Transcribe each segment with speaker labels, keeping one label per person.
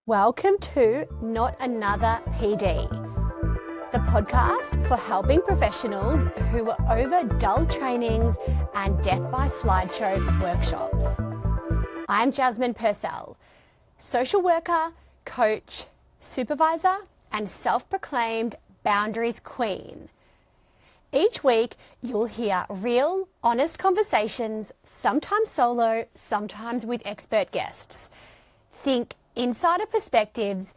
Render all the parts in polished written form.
Speaker 1: Welcome to Not Another PD, the podcast for helping professionals who are over dull trainings and death by slideshow workshops. I'm Jasmine Purcell, social worker, coach, supervisor, and self-proclaimed boundaries queen. Each week, you'll hear real, honest conversations, sometimes solo, sometimes with expert guests. Think insider perspectives,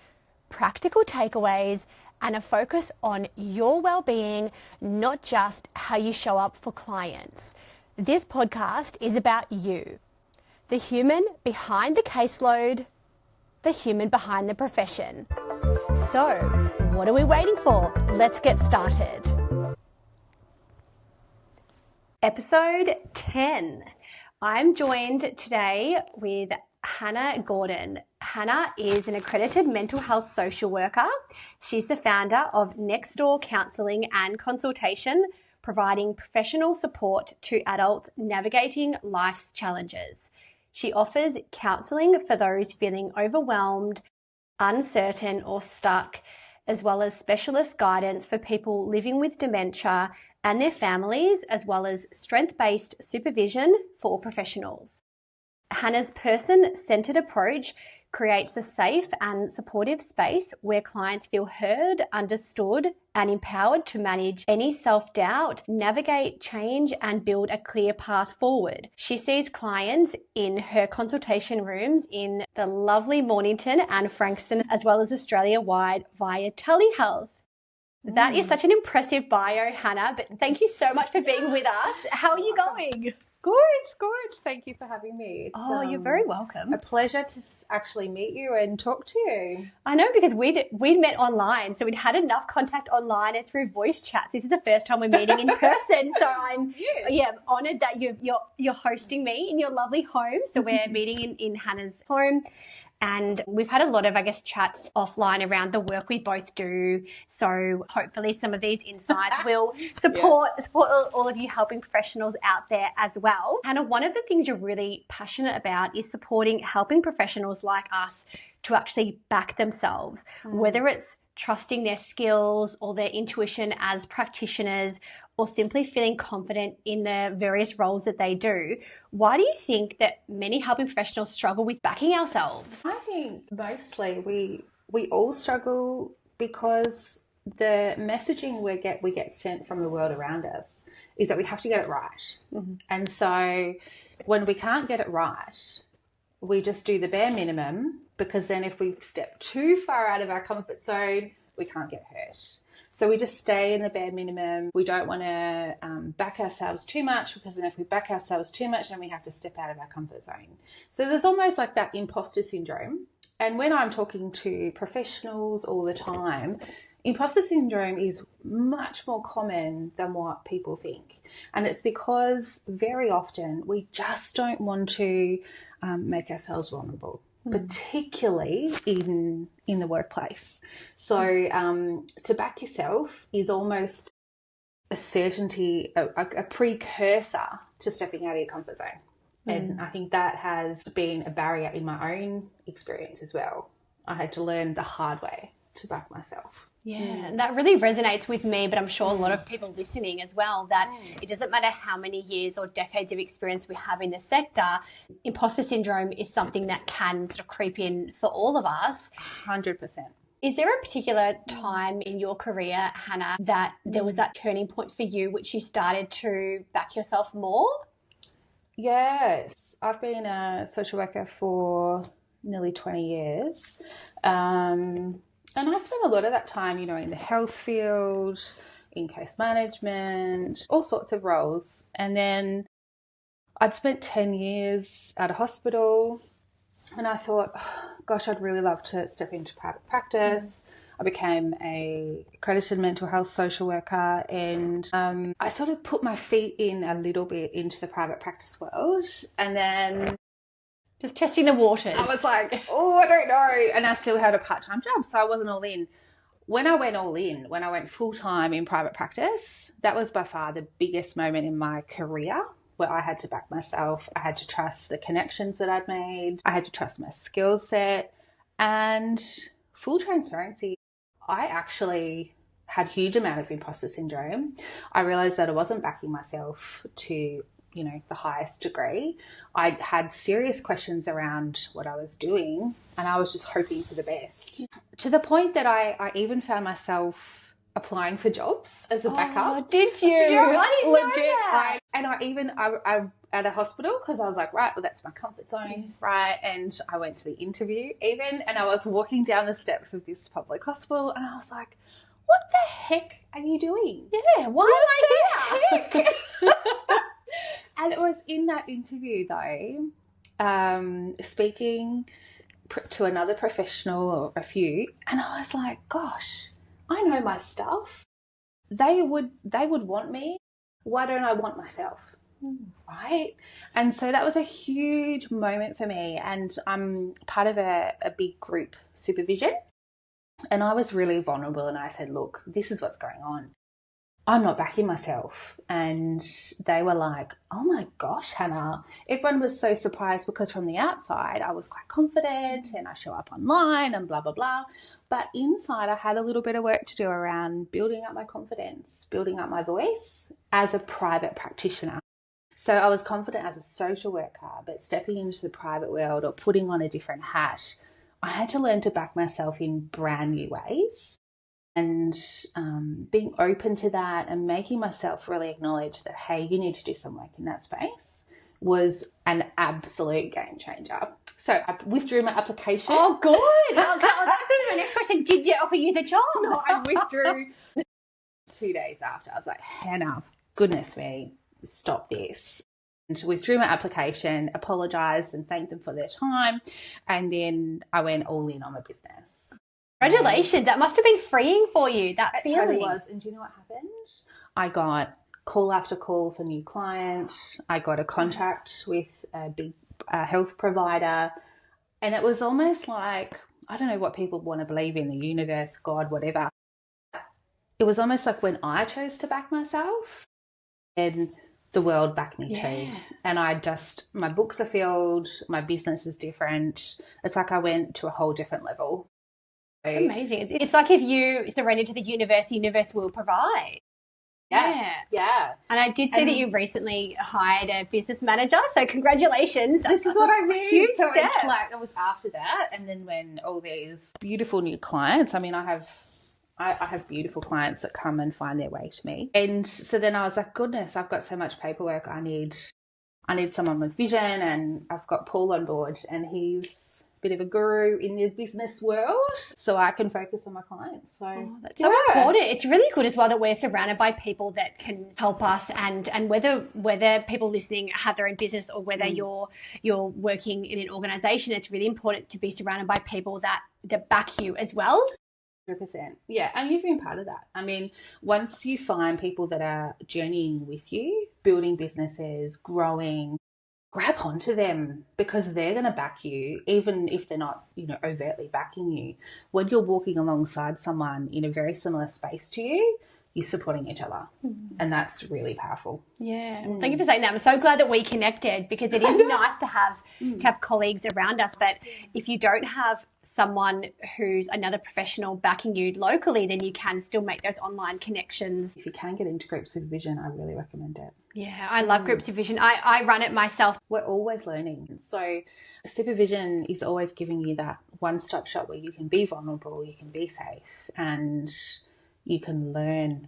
Speaker 1: practical takeaways, and a focus on your well-being, not just how you show up for clients. This podcast is about you, the human behind the caseload, the human behind the profession. So, what are we waiting for? Let's get started. Episode 10. I'm joined today with Hannah Gordon. Hannah is an accredited mental health social worker. She's the founder of Nextdoor Counselling and Consultation, providing professional support to adults navigating life's challenges. She offers counselling for those feeling overwhelmed, uncertain, or stuck, as well as specialist guidance for people living with dementia and their families, as well as strength-based supervision for professionals. Hannah's person-centered approach creates a safe and supportive space where clients feel heard, understood, and empowered to manage any self-doubt, navigate change, and build a clear path forward. She sees clients in her consultation rooms in the lovely Mornington and Frankston, as well as Australia-wide via Telehealth. That is such an impressive bio, Hannah, but thank you so much for being with us. How are you going?
Speaker 2: Good. Thank you for having me. It's,
Speaker 1: You're very welcome.
Speaker 2: A pleasure to actually meet you and talk to you.
Speaker 1: I know, because we'd met online, so we'd had enough contact online and through voice chats. This is the first time we're meeting in person, so I'm honoured that you're hosting me in your lovely home. So we're meeting in Hannah's home. And we've had a lot of, chats offline around the work we both do. So hopefully some of these insights will support all of you helping professionals out there as well. Hannah, one of the things you're really passionate about is supporting helping professionals like us to actually back themselves, whether it's trusting their skills or their intuition as practitioners, or simply feeling confident in the various roles that they do. Why do you think that many helping professionals struggle with backing ourselves?
Speaker 2: I think mostly we all struggle because the messaging we get sent from the world around us is that we have to get it right. Mm-hmm. And so when we can't get it right, we just do the bare minimum, because then if we step too far out of our comfort zone, we can't get hurt. So we just stay in the bare minimum. We don't want to back ourselves too much, because then if we back ourselves too much, then we have to step out of our comfort zone. So there's almost like that imposter syndrome. And when I'm talking to professionals all the time, imposter syndrome is much more common than what people think. And it's because very often we just don't want to make ourselves vulnerable, particularly in the workplace. So to back yourself is almost a certainty, a precursor to stepping out of your comfort zone. And I think that has been a barrier in my own experience as well. I had to learn the hard way to back myself.
Speaker 1: Yeah, and that really resonates with me, but I'm sure a lot of people listening as well, that it doesn't matter how many years or decades of experience we have in the sector, imposter syndrome is something that can sort of creep in for all of us.
Speaker 2: 100%.
Speaker 1: Is there a particular time in your career, Hannah, that there was that turning point for you, which you started to back yourself more?
Speaker 2: Yes, I've been a social worker for nearly 20 years. And I spent a lot of that time, in the health field, in case management, all sorts of roles. And then I'd spent 10 years at a hospital, and I thought, gosh, I'd really love to step into private practice. I became a accredited mental health social worker, and I sort of put my feet in a little bit into the private practice world. And then
Speaker 1: just testing the waters.
Speaker 2: I was like, I don't know. And I still had a part-time job, so I wasn't all in. When I went all in, when I went full-time in private practice, that was by far the biggest moment in my career, where I had to back myself. I had to trust the connections that I'd made. I had to trust my skill set. And full transparency, I actually had a huge amount of imposter syndrome. I realized that I wasn't backing myself to, the highest degree. I had serious questions around what I was doing, and I was just hoping for the best. To the point that I even found myself applying for jobs as a backup.
Speaker 1: Oh, did you?
Speaker 2: Yeah,
Speaker 1: I didn't know that.
Speaker 2: I at a hospital, because I was like, right, well, that's my comfort zone, right? And I went to the interview even, and I was walking down the steps of this public hospital, and I was like, what the heck are you doing?
Speaker 1: Yeah, why am I here?
Speaker 2: And it was in that interview, though, speaking to another professional or a few, and I was like, gosh, I know my stuff. They would want me. Why don't I want myself? Right? And so that was a huge moment for me. And I'm part of a big group supervision. And I was really vulnerable, and I said, look, this is what's going on. I'm not backing myself. And they were like, oh my gosh, Hannah. Everyone was so surprised, because from the outside I was quite confident and I show up online and blah, blah, blah. But inside I had a little bit of work to do around building up my confidence, building up my voice as a private practitioner. So I was confident as a social worker, but stepping into the private world or putting on a different hat, I had to learn to back myself in brand new ways. And being open to that and making myself really acknowledge that, hey, you need to do some work in that space was an absolute game changer. So I withdrew my application.
Speaker 1: Oh, good. That's going to be my next question. Did you offer you the job?
Speaker 2: No, I withdrew 2 days after. I was like, Hannah, goodness me, stop this. And withdrew my application, apologised and thanked them for their time. And then I went all in on my business.
Speaker 1: Congratulations. That must have been freeing for you, that
Speaker 2: It
Speaker 1: feeling.
Speaker 2: totally was. And do you know what happened? I got call after call for new clients. I got a contract with a big health provider. And it was almost like, I don't know what people want to believe in, the universe, God, whatever. It was almost like when I chose to back myself, then the world backed me too. And my books are filled, my business is different. It's like I went to a whole different level.
Speaker 1: It's amazing. It's like if you surrender to the universe will provide.
Speaker 2: Yeah.
Speaker 1: And I did see that you recently hired a business manager, so congratulations.
Speaker 2: This is what I mean.
Speaker 1: Huge
Speaker 2: so
Speaker 1: step.
Speaker 2: It's like it was after that, and then when all these beautiful new clients, I mean, I have beautiful clients that come and find their way to me. And so then I was like, goodness, I've got so much paperwork. I need someone with vision, and I've got Paul on board, and he's bit of a guru in the business world, so I can focus on my clients. So
Speaker 1: that's so important. It's really good as well that we're surrounded by people that can help us, and whether people listening have their own business or whether you're working in an organization, it's really important to be surrounded by people that back you as well.
Speaker 2: 100%. Yeah, and you've been part of that. I mean, once you find people that are journeying with you, building businesses, growing, grab onto them, because they're going to back you, even if they're not, overtly backing you. When you're walking alongside someone in a very similar space to you, you're supporting each other. And that's really powerful.
Speaker 1: Yeah. Thank you for saying that. I'm so glad that we connected, because it is nice to have colleagues around us. But if you don't have someone who's another professional backing you locally, then you can still make those online connections.
Speaker 2: If you can get into group supervision, I really recommend it.
Speaker 1: Yeah, I love group supervision. I run it myself.
Speaker 2: We're always learning. So supervision is always giving you that one-stop shop where you can be vulnerable, you can be safe, and you can learn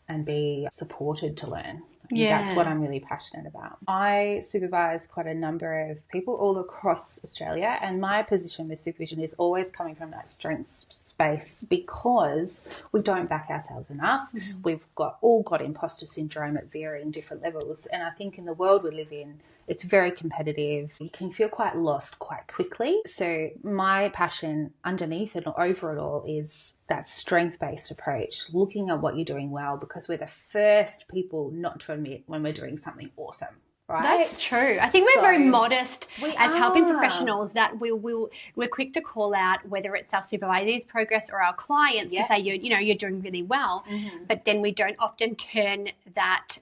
Speaker 2: and be supported to learn. That's what I'm really passionate about. I supervise quite a number of people all across Australia, and my position with supervision is always coming from that strength space, because we don't back ourselves enough. We've all got imposter syndrome at varying different levels, and I think in the world we live in, it's very competitive. You can feel quite lost quite quickly. So my passion underneath it or over it all is that strength-based approach, looking at what you're doing well, because we're the first people not to admit when we're doing something awesome, right?
Speaker 1: That's true. I think we're very modest as helping professionals, that we're quick to call out whether it's our supervisor's progress or our clients to say you're doing really well, but then we don't often turn that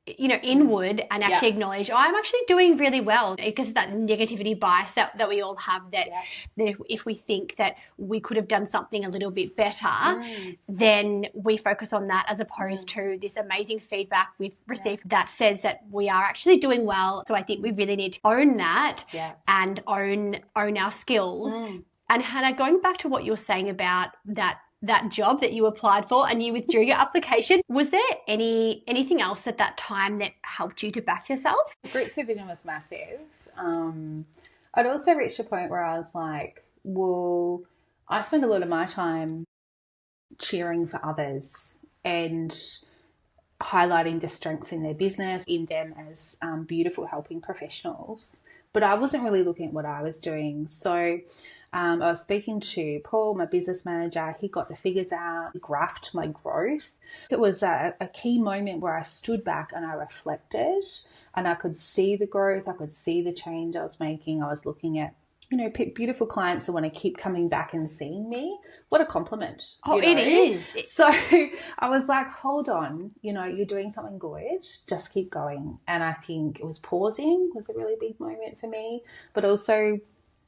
Speaker 1: inward and actually acknowledge, I'm actually doing really well, because of that negativity bias that we all have, that if we think that we could have done something a little bit better, then we focus on that, as opposed to this amazing feedback we've received that says that we are actually doing well. So I think we really need to own that and own our skills. And Hannah, going back to what you were saying about that job that you applied for and you withdrew your application, was there anything else at that time that helped you to back yourself?
Speaker 2: Group supervision was massive. I'd also reached a point where I was like, well, I spend a lot of my time cheering for others and highlighting the strengths in their business, in them as beautiful helping professionals. But I wasn't really looking at what I was doing. So I was speaking to Paul, my business manager. He got the figures out, graphed my growth. It was a key moment where I stood back and I reflected, and I could see the growth. I could see the change I was making. I was looking at, beautiful clients that want to keep coming back and seeing me. What a compliment.
Speaker 1: Oh, it is.
Speaker 2: So I was like, hold on, you're doing something good. Just keep going. And I think it was pausing was a really big moment for me, but also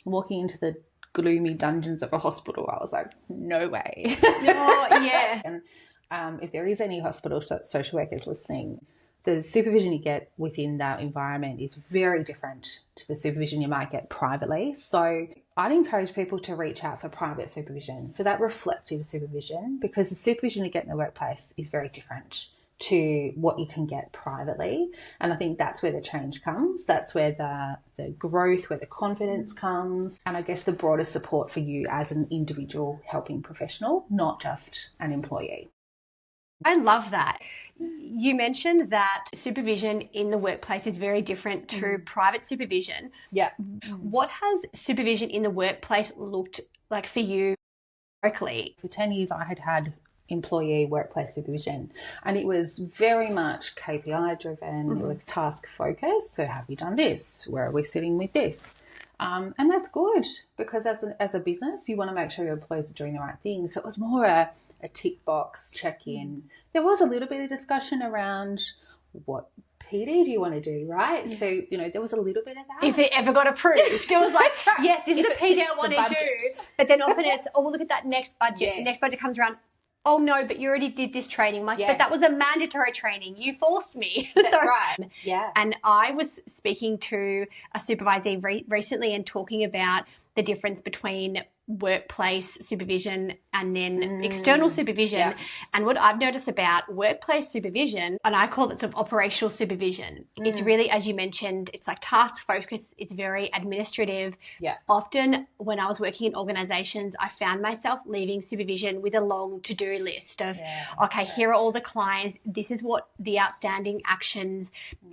Speaker 2: walking into the gloomy dungeons of a hospital. I was like, no way.
Speaker 1: Oh, yeah.
Speaker 2: And if there is any hospital social workers listening, the supervision you get within that environment is very different to the supervision you might get privately. So I'd encourage people to reach out for private supervision, for that reflective supervision, because the supervision you get in the workplace is very different to what you can get privately. And I think that's where the change comes. That's where the growth, where the confidence comes, and I guess the broader support for you as an individual helping professional, not just an employee.
Speaker 1: I love that. You mentioned that supervision in the workplace is very different to private supervision.
Speaker 2: Yeah.
Speaker 1: What has supervision in the workplace looked like for you historically?
Speaker 2: For 10 years, I had employee workplace supervision, and it was very much KPI driven. It was task focused. So have you done this? Where are we sitting with this? And that's good, because as a business, you want to make sure your employees are doing the right thing. So it was more a tick box check-in. There was a little bit of discussion around what PD do you want to do, right? Yeah. So, there was a little bit of that.
Speaker 1: If it ever got approved, it was like, yes, this is the PD I want to do. But then often it's, oh, well, look at that next budget. Yes. Next budget comes around. Oh, no, but you already did this training. But that was a mandatory training. You forced me.
Speaker 2: That's right. Yeah.
Speaker 1: And I was speaking to a supervisor recently and talking about the difference between workplace supervision and then external supervision. Yeah. And what I've noticed about workplace supervision, and I call it sort of operational supervision, it's really, as you mentioned, it's like task focused. It's very administrative.
Speaker 2: Yeah.
Speaker 1: Often when I was working in organizations, I found myself leaving supervision with a long to-do list of, here are all the clients. This is what the outstanding actions.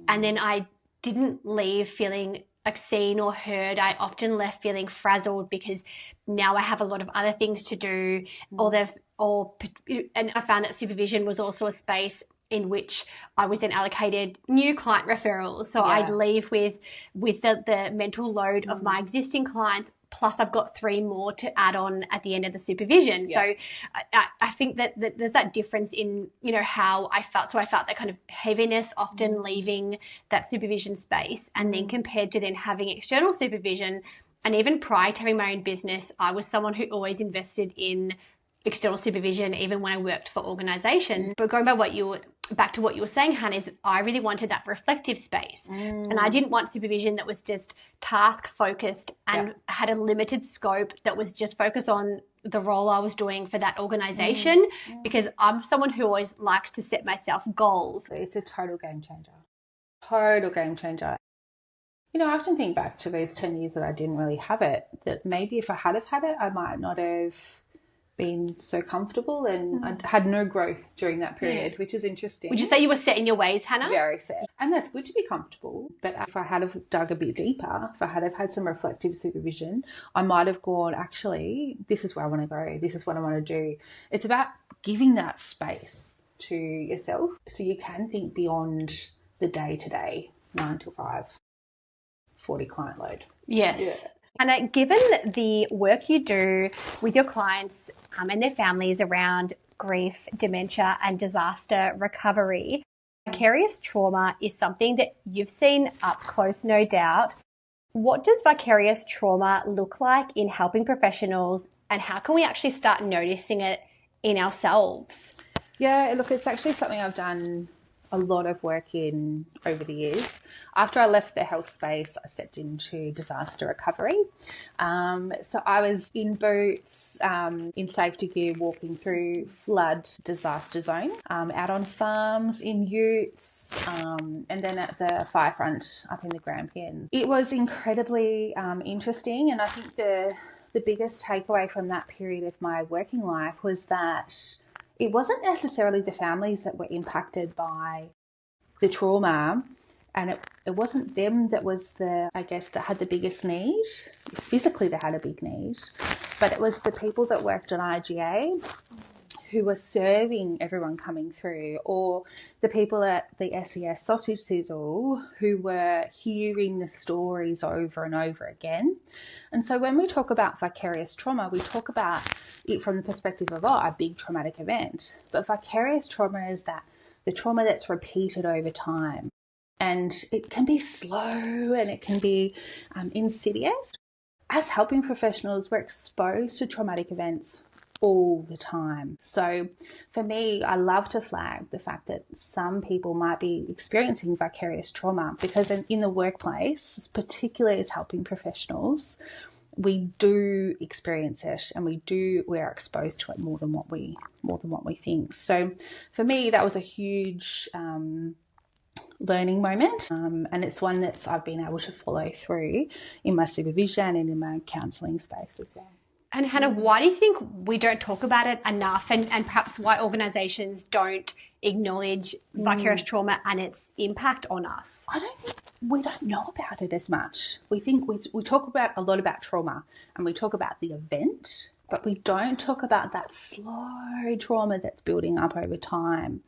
Speaker 1: And then I didn't leave feeling like seen or heard. I often left feeling frazzled because now I have a lot of other things to do, and I found that supervision was also a space in which I was then allocated new client referrals. So I'd leave with the mental load of my existing clients, plus I've got 3 more to add on at the end of the supervision. Yeah. So I think that there's that difference in, how I felt. So I felt that kind of heaviness often leaving that supervision space, and then compared to then having external supervision. And even prior to having my own business, I was someone who always invested in external supervision, even when I worked for organizations. But going back to what you were saying, Hannah, is that I really wanted that reflective space. And I didn't want supervision that was just task focused and had a limited scope, that was just focused on the role I was doing for that organization, because I'm someone who always likes to set myself goals.
Speaker 2: It's a total game changer. Total game changer. I often think back to those 10 years that I didn't really have it, that maybe if I had have had it, I might not have been so comfortable, and I had no growth during that period, which is interesting.
Speaker 1: Would you say you were set in your ways, Hannah?
Speaker 2: Very set. And that's good to be comfortable. But if I had have dug a bit deeper, if I had have had some reflective supervision, I might have gone, actually, this is where I want to go. This is what I want to do. It's about giving that space to yourself so you can think beyond the day-to-day, 9 to 5, 40 client load.
Speaker 1: Yes. Yeah. And given the work you do with your clients and their families around grief, dementia and disaster recovery, Vicarious trauma is something that you've seen up close, no doubt. What does vicarious trauma look like in helping professionals, and how can we actually start noticing it in ourselves?
Speaker 2: Yeah, look, it's actually something I've done a lot of work in over the years. After I left the health space, I stepped into disaster recovery. So I was in boots, in safety gear, walking through flood disaster zone, out on farms, in utes, and then at the fire front up in the Grampians. It was incredibly interesting, and I think the biggest takeaway from that period of my working life was that it wasn't necessarily the families that were impacted by the trauma, and it wasn't them that was that had the biggest need. Physically, they had a big need, but it was the people that worked on IGA who were serving everyone coming through, or the people at the SES sausage sizzle who were hearing the stories over and over again. And so when we talk about vicarious trauma, we talk about it from the perspective of, a big traumatic event. But vicarious trauma is that the trauma that's repeated over time. And it can be slow and it can be insidious. As helping professionals, we're exposed to traumatic events all the time. So for me, I love to flag the fact that some people might be experiencing vicarious trauma, because in the workplace, particularly as helping professionals, we do experience it, and we are exposed to it more than what we think. So for me, that was a huge learning moment, and it's one that I've been able to follow through in my supervision and in my counselling space as well.
Speaker 1: And Hannah, why do you think we don't talk about it enough, and perhaps why organisations don't acknowledge vicarious trauma and its impact on us?
Speaker 2: I don't think we don't know about it as much. We think we talk a lot about trauma, and we talk about the event, but we don't talk about that slow trauma that's building up over time.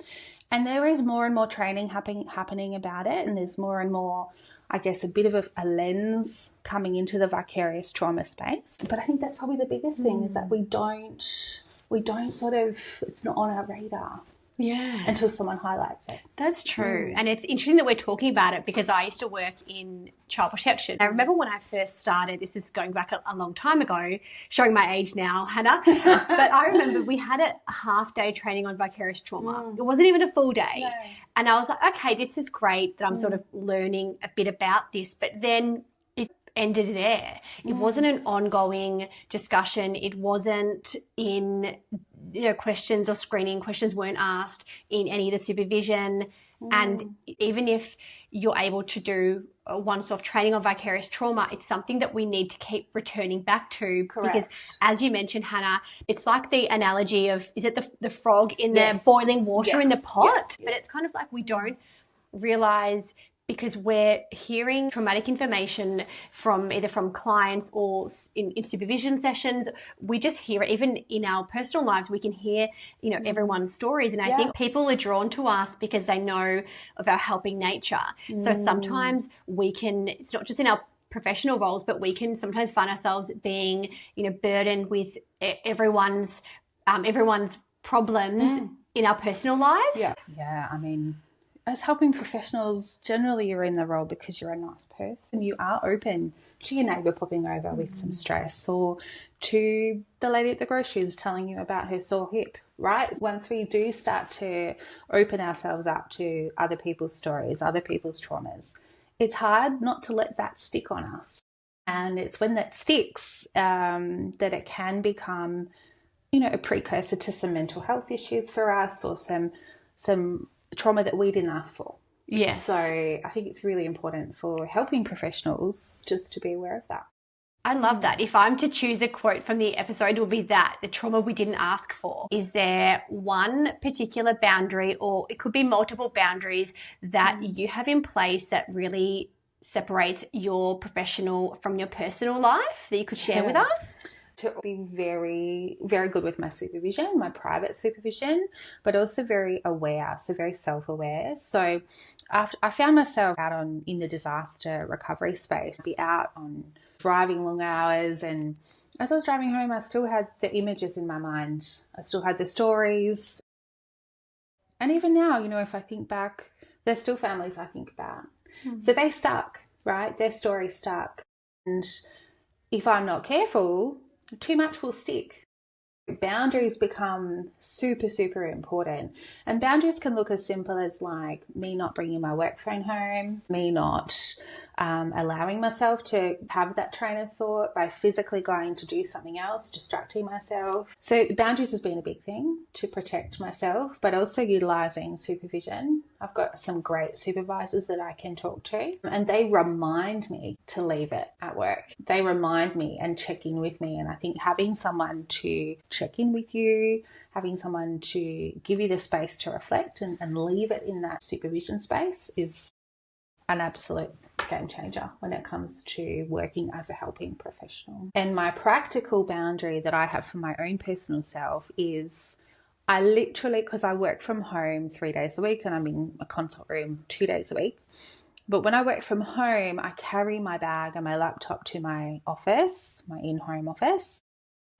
Speaker 2: And there is more and more training happening about it, and there's more and more, I guess, a bit of a lens coming into the vicarious trauma space. But I think that's probably the biggest thing, is that we don't sort of, it's not on our radar.
Speaker 1: Yeah.
Speaker 2: Until someone highlights it.
Speaker 1: That's true. And it's interesting that we're talking about it, because I used to work in child protection. I remember when I first started, this is going back a long time ago, showing my age now, Hannah, but I remember we had a half-day training on vicarious trauma. It wasn't even a full day. No. And I was like, okay, this is great that I'm sort of learning a bit about this, but then it ended there. It wasn't an ongoing discussion. It wasn't in questions or screening questions weren't asked in any of the supervision. And even if you're able to do a once-off training on vicarious trauma, it's something that we need to keep returning back to. Correct. Because as you mentioned, Hannah, it's like the analogy of, is it the frog in the boiling water in the pot? But it's kind of like we don't realise, because we're hearing traumatic information from either from clients or in supervision sessions. We just hear it. Even in our personal lives, we can hear, everyone's stories. And I think people are drawn to us because they know of our helping nature. So sometimes it's not just in our professional roles, but we can sometimes find ourselves being, burdened with everyone's problems in our personal lives.
Speaker 2: Yeah. I mean, as helping professionals, generally you're in the role because you're a nice person. You are open to your neighbour popping over with some stress, or to the lady at the groceries telling you about her sore hip, right? Once we do start to open ourselves up to other people's stories, other people's traumas, it's hard not to let that stick on us. And it's when that sticks that it can become, a precursor to some mental health issues for us, or some trauma that we didn't ask for.
Speaker 1: Yes.
Speaker 2: So I think it's really important for helping professionals just to be aware of that.
Speaker 1: I love that. If I'm to choose a quote from the episode, it will be that, the trauma we didn't ask for. Is there one particular boundary, or it could be multiple boundaries, that you have in place that really separates your professional from your personal life that you could share with us?
Speaker 2: To be very, very good with my supervision, my private supervision, but also very aware, so very self-aware. So after I found myself out in the disaster recovery space, be out on driving long hours, and as I was driving home, I still had the images in my mind. I still had the stories. And even now, if I think back They're still families I think about. So they stuck, right? Their story stuck. And if I'm not careful, too much will stick. Boundaries become super, super important. And boundaries can look as simple as like me not bringing my work phone home, me not allowing myself to have that train of thought by physically going to do something else, distracting myself. So boundaries has been a big thing to protect myself, but also utilising supervision. I've got some great supervisors that I can talk to, and they remind me to leave it at work. They remind me and check in with me. And I think having someone to check in with you, having someone to give you the space to reflect and leave it in that supervision space is an absolute game changer when it comes to working as a helping professional. And my practical boundary that I have for my own personal self is I literally, because I work from home 3 days a week and I'm in a consult room 2 days a week, but when I work from home, I carry my bag and my laptop to my office, my in-home office.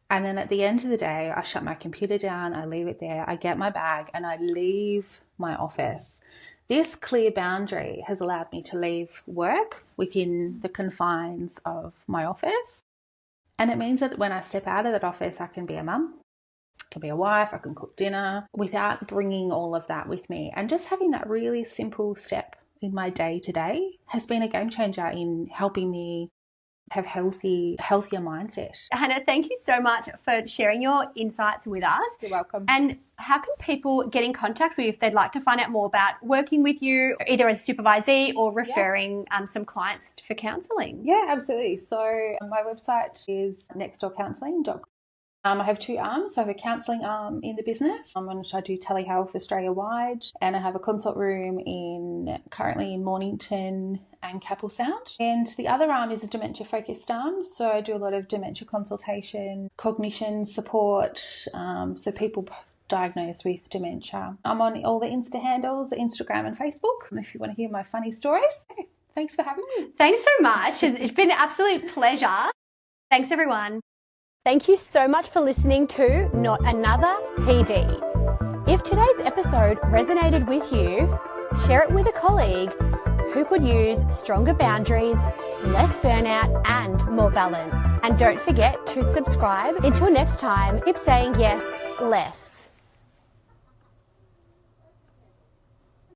Speaker 2: And then at the end of the day, I shut my computer down, I leave it there, I get my bag and I leave my office. This clear boundary has allowed me to leave work within the confines of my office. And it means that when I step out of that office, I can be a mum, I can be a wife, I can cook dinner without bringing all of that with me. And just having that really simple step in my day to day has been a game changer in helping me have healthier mindset.
Speaker 1: Hannah, thank you so much for sharing your insights with us.
Speaker 2: You're welcome.
Speaker 1: And how can people get in contact with you if they'd like to find out more about working with you, either as a supervisee or referring some clients for counselling?
Speaker 2: Yeah, absolutely. So my website is nextdoorcounselling.com. I have 2 arms. So I have a counselling arm in the business, which I do telehealth Australia-wide, and I have a consult room currently in Mornington and Capel Sound. And the other arm is a dementia-focused arm. So I do a lot of dementia consultation, cognition support, so people diagnosed with dementia. I'm on all the Insta handles, Instagram and Facebook, if you want to hear my funny stories. Okay, thanks for having me.
Speaker 1: Thanks so much. It's been an absolute pleasure. Thanks, everyone. Thank you so much for listening to Not Another PD. If today's episode resonated with you, share it with a colleague who could use stronger boundaries, less burnout and more balance. And don't forget to subscribe. Until next time, keep saying yes less.